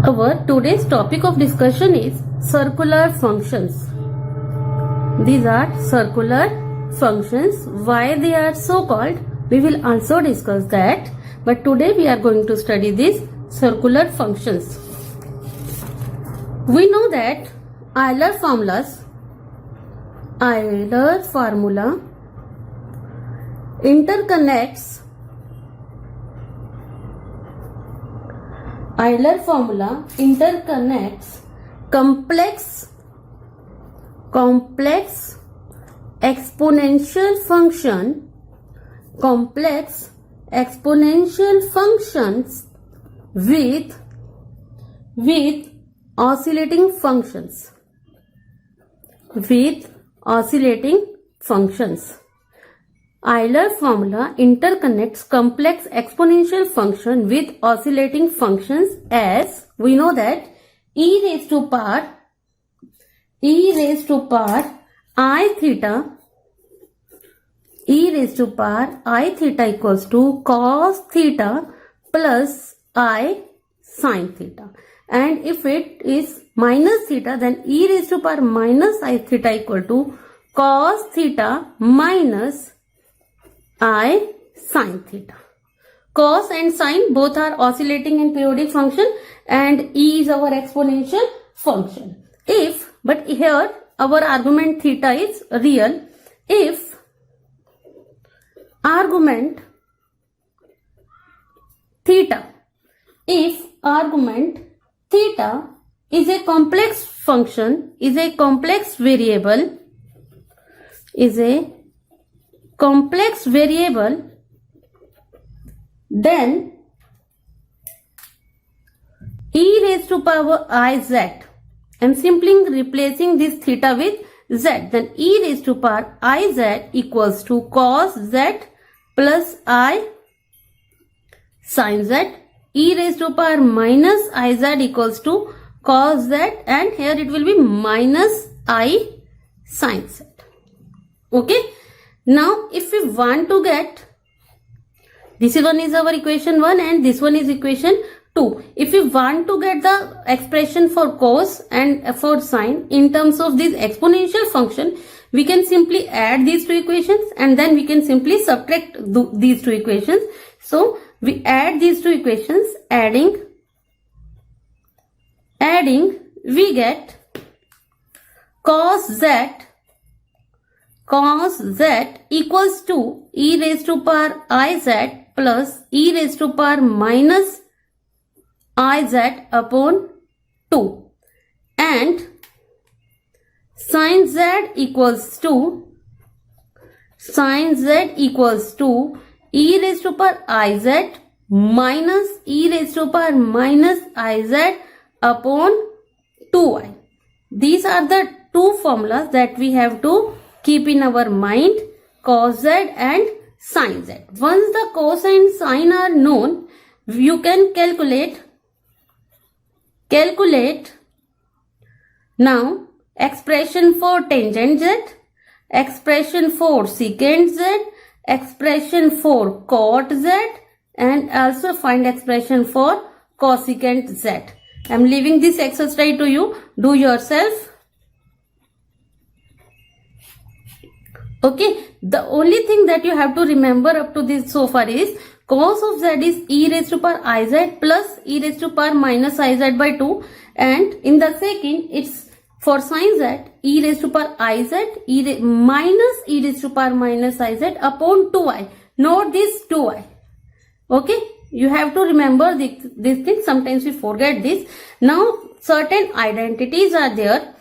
Our today's topic of discussion is circular functions. These are circular functions. Why they are so called, we will also discuss that. But today we are going to study these circular functions. We know that Euler formula interconnects complex exponential functions with oscillating functions. Euler formula interconnects complex exponential function with oscillating functions as we know that e raised to power I theta equals to cos theta plus I sin theta, and if it is minus theta, then e raised to power minus I theta equal to cos theta minus I sin theta. Cos and sin both are oscillating and periodic function, and e is our exponential function. But here our argument theta is real. If argument theta is a complex function, is a complex variable, then e raised to power I z, I'm simply replacing this theta with z, then e raised to power I z equals to cos z plus I sin z, e raised to power minus I z equals to cos z, and here it will be minus I sin z. Okay. Now if we want to get, this one is our equation 1 and this one is equation 2. If we want to get the expression for cos and for sine in terms of this exponential function, we can simply add these two equations and then we can simply subtract these two equations. So we add these two equations, adding we get cos z equals to e raised to power I z plus e raised to power minus I z upon 2, and sin z equals to e raised to power I z minus e raised to power minus I z upon 2i. These are the two formulas that we have to keep in our mind, cos z and sin z. Once the cos and sin are known, you can calculate now expression for tangent z, expression for secant z, expression for cot z, and also find expression for cosecant z. I am leaving this exercise to you. Do yourself. Okay, the only thing that you have to remember up to this so far is cos of z is e raised to power I z plus e raised to power minus I z by 2, and in the second it's for sin z e raised to power I z minus e raised to power minus I z upon 2i. Note this 2i. Okay, you have to remember this thing. Sometimes we forget this. Now certain identities are there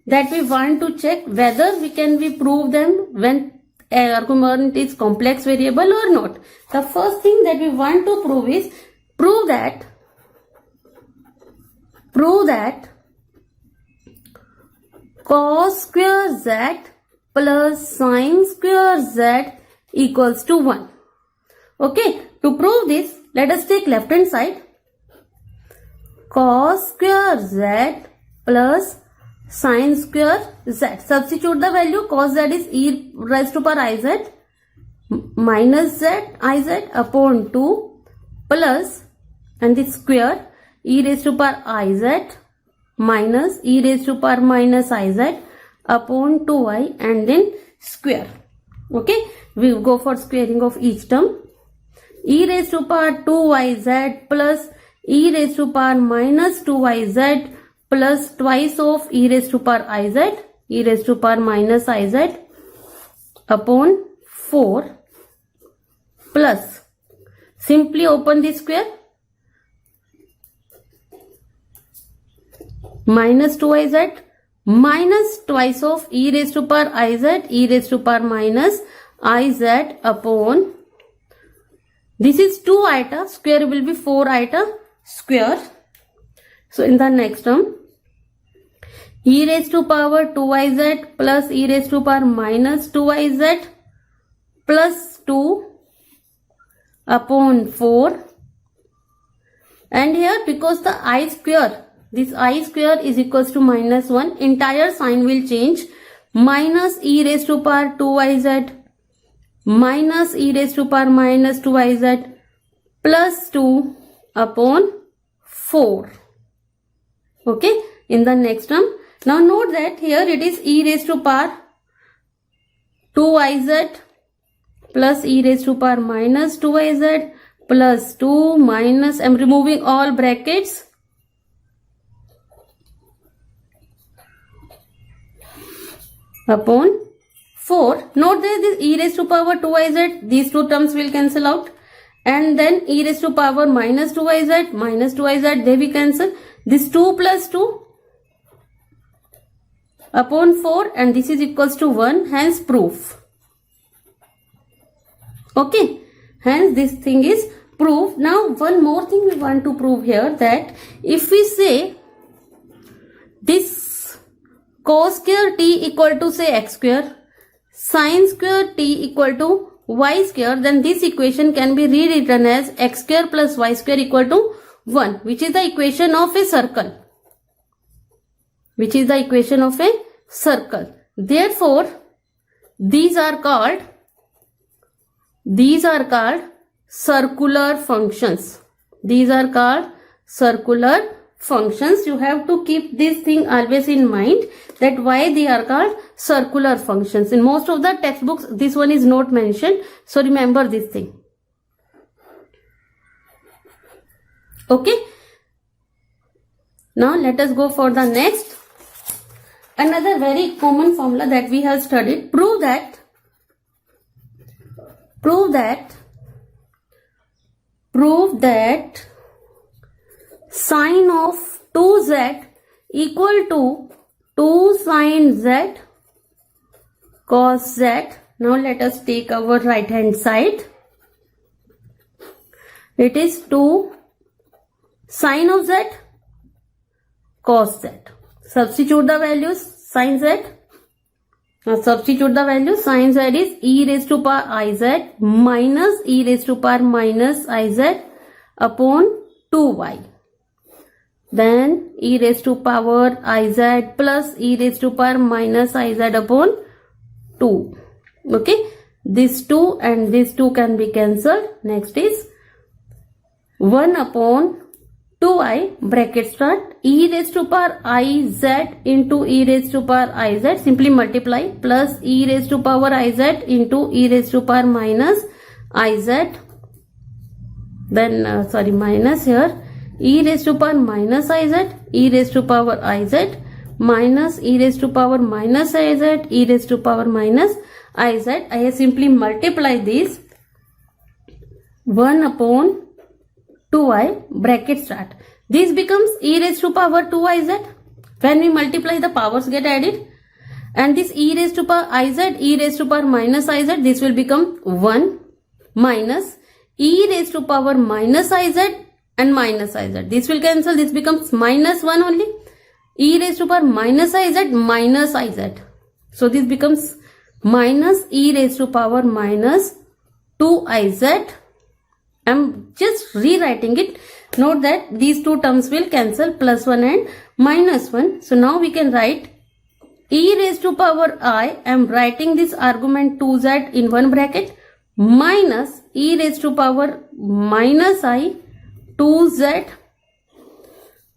that we want to check whether we can prove them when an argument is complex variable or not. The first thing that we want to prove is prove that cos square z plus sin square z equals to 1. Okay, to prove this, let us take left hand side. Cos square z plus sin square z. Substitute the value. Cos z is e raised to power I z minus z I z upon 2 plus, and the square, e raised to power iz minus e raised to power minus iz upon 2i and then square. Okay, we will go for squaring of each term. E raised to power 2yz plus e raised to power minus 2yz plus twice of e raised to power iz, e raised to power minus iz upon 4 plus, simply open the square, minus 2iz minus twice of e raised to power iz, e raised to power minus iz upon, this is 2 iota, square will be 4 iota square. So in the next term, e raised to power 2iz plus e raised to power minus 2iz plus 2 upon 4, and here because the I square, this I square is equals to minus 1, entire sign will change, minus e raised to power 2iz minus e raised to power minus 2iz plus 2 upon 4. Okay, in the next term, now note that here it is e raised to power 2iz plus e raised to power minus 2iz plus 2 minus, I am removing all brackets, upon 4. Note that this e raised to power 2iz, these two terms will cancel out, and then e raised to power minus 2iz, they will cancel, this 2 plus 2 upon 4, and this is equals to 1, hence proof. Okay, hence this thing is proved. Now one more thing we want to prove here, that if we say this cos square t equal to say x square, sin square t equal to y square, then this equation can be rewritten as x square plus y square equal to 1, which is the equation of a circle. Which is the equation of a circle. Therefore, these are called circular functions. These are called circular functions. You have to keep this thing always in mind, that why they are called circular functions. In most of the textbooks, this one is not mentioned. So remember this thing. Okay. Now let us go for the next. Another very common formula that we have studied. Prove that sine of 2z equal to 2 sine z cos z. Now let us take our right hand side. It is 2 sine of z cos z. Substitute the values, sine z. Now substitute the value, sine z is e raised to power iz minus e raised to power minus iz upon 2y. Then e raised to power iz plus e raised to power minus iz upon 2. Okay, this 2 and this 2 can be cancelled. Next is 1 upon 2i, bracket start, e raised to power iz into e raised to power iz, simply multiply, plus e raised to power iz into e raised to power minus iz, then minus here, e raised to power minus iz, e raised to power iz minus e raised to power minus iz, e raised to power minus iz. I have simply multiplied this, 1 upon 2i, bracket start. This becomes e raised to power 2iz. When we multiply, the powers get added. And this e raised to power iz, e raised to power minus iz, this will become 1 minus e raised to power minus iz and minus iz. This will cancel, this becomes minus 1 only. E raised to power minus iz minus iz. So this becomes minus e raised to power minus 2iz. I am just rewriting it. Note that these two terms will cancel, plus 1 and minus 1. So now we can write e raised to power I am writing this argument 2z in one bracket minus e raised to power minus I 2z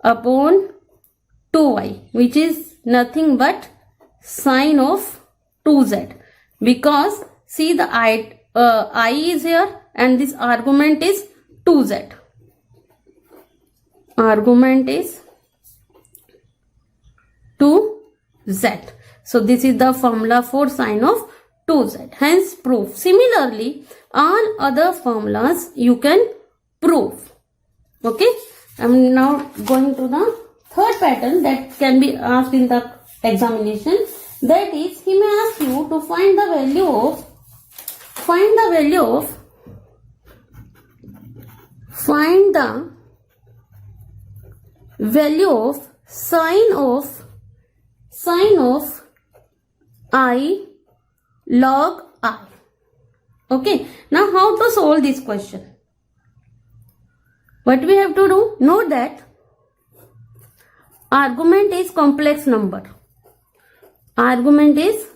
upon 2y, which is nothing but sine of 2z, because see the I is here and this argument is 2z. Argument is 2z. So this is the formula for sine of 2z. Hence proof. Similarly, all other formulas you can prove. Okay. I am now going to the third pattern that can be asked in the examination. That is, he may ask you to find the value of sine of I log I. Okay. Now how to solve this question? What we have to do? Note that argument is complex number. Argument is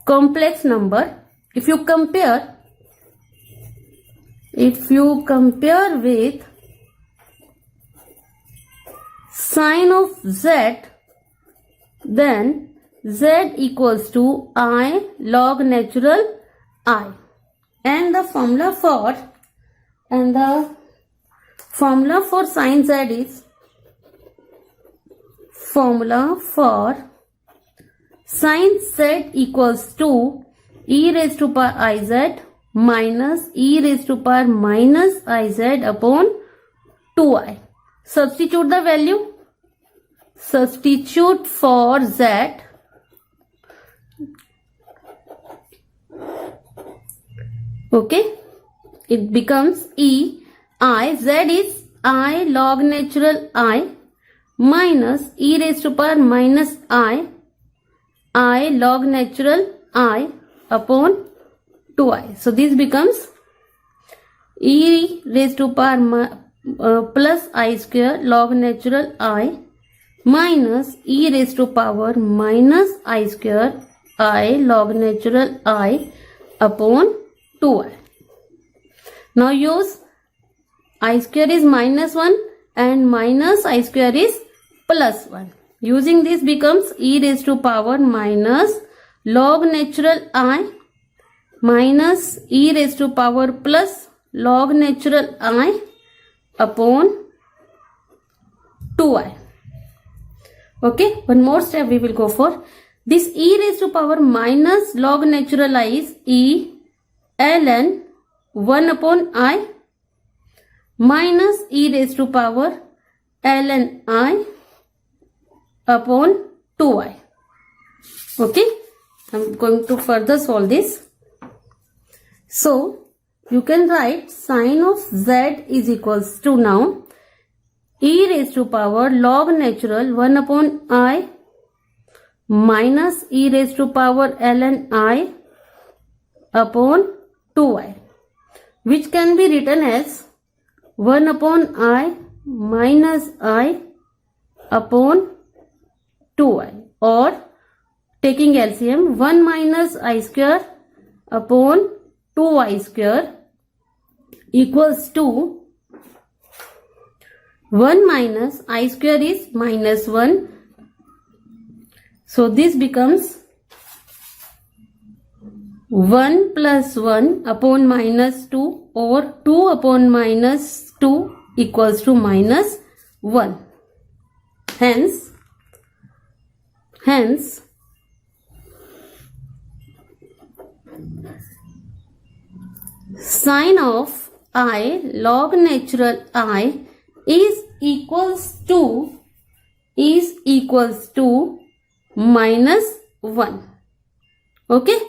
complex number. If you compare with sine of z, then z equals to I log natural I, and the formula for sine z is sine z equals to e raised to power iz minus e raised to power minus iz upon 2i. Substitute the value. Substitute for z. Okay. It becomes e I, z is I log natural I minus e raised to power minus I log natural I upon 2i. So this becomes e raised to power plus I square log natural I minus e raised to power minus I square I log natural I upon 2i. Now use I square is minus 1 and minus I square is plus 1. Using this becomes e raised to power minus log natural I minus e raised to power plus log natural I upon 2i. Okay, one more step we will go for. This e raised to power minus log natural I is e ln 1 upon I minus e raised to power ln I upon 2i. Okay, I am going to further solve this. So you can write sine of z is equals to now e raised to power log natural 1 upon I minus e raised to power ln I upon 2i, which can be written as 1 upon I minus I upon 2i, or taking LCM 1 minus I square upon 2i square equals to 1 minus I square is minus 1. So this becomes 1 plus 1 upon minus 2, or 2 upon minus 2 equals to minus 1. Hence sine of I log natural I is equals to minus 1. Okay.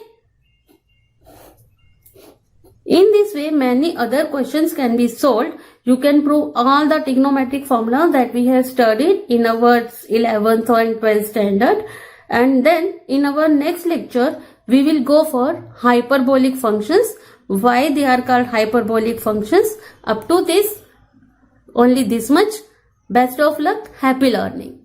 In this way, many other questions can be solved. You can prove all the trigonometric formulas that we have studied in our 11th and 12th standard. And then in our next lecture, we will go for hyperbolic functions. Why they are called hyperbolic functions? Up to this, only this much. Best of luck. Happy learning.